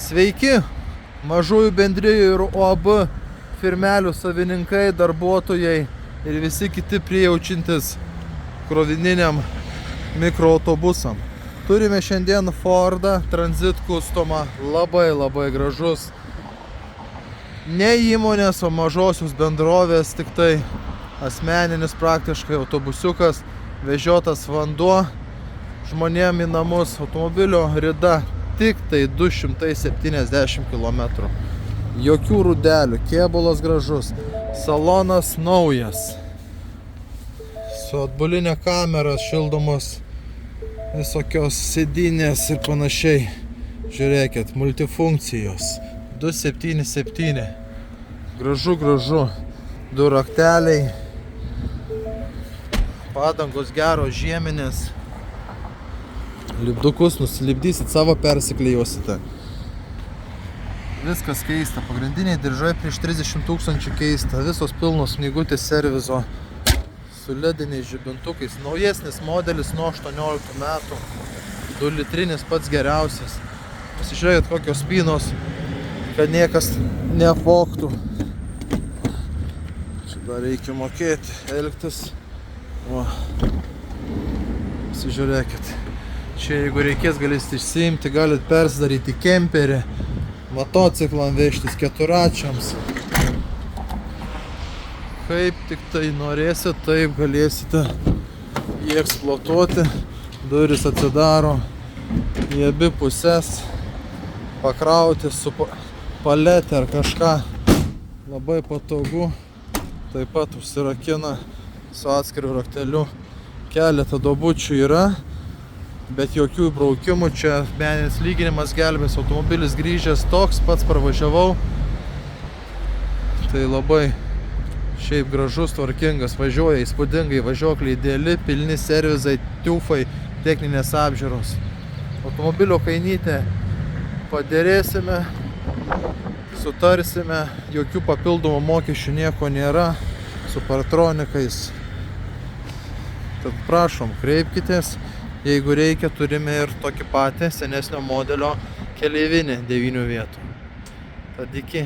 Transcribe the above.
Sveiki, mažųjų bendrijų ir OAB firmelių savininkai, darbuotojai ir visi kiti prijaučiantis krovininiam mikroautobusam. Turime šiandien Fordą Transit Customą, labai gražus. Ne įmonės, o mažosios bendrovės, tik tai asmeninis praktiškai autobusiukas, vežiotas vanduo žmonėm į namus. Automobilio rida tik tai 270 km. Jokių rūdelių, kėbulas gražus, salonas naujas. Su atbulinė kamera, šildomos visokios sėdynės ir panašiai. Žiūrėkit, multifunkcijos. 277. Gražu. Du rakteliai. Padangos geros, žieminės. Lipdukus nusilipdysit, savo persiklijuosite. Viskas keista. Pagrindiniai diržai prieš 30 000 keista. Visos pilnos knygutės servizo su lediniais žibintukais. Naujesnis modelis nuo 18 metų. 2 litrinis pats geriausias. Pasižiūrėkit kokios spynos, kad niekas neapvogtų. Čia dar reikia mokėti, elgtis. Va. Pasižiūrėkit. Čia jeigu reikės, galėsite išsiimti, galit persidaryti kemperį, motociklam vežtis, keturračiams. Kaip tik tai norėsit, taip galėsite jį eksploatuoti. Durys atsidaro į abi pusės, pakrauti su paletė ar kažką. Labai patogu. Taip pat užsirakina su atskiriu rakteliu. Keletą duobučių yra, bet jokių braukimų. Čia meninis lyginimas gelbės. Automobilis grįžęs toks, pats pravažiavau. Tai labai šiaip gražus, tvarkingas, važiuoja įspūdingai, važiuokliai ideali, pilni servizai, tiufai, techninės apžiūros. Automobilio kainytę padėrėsime, sutarsime, jokių papildomų mokesčių nieko nėra, su partronikais. Tad prašom, kreipkitės. Jeigu reikia, turime ir tokį patį senesnio modelio keleivinį 9 vietų. Tad iki.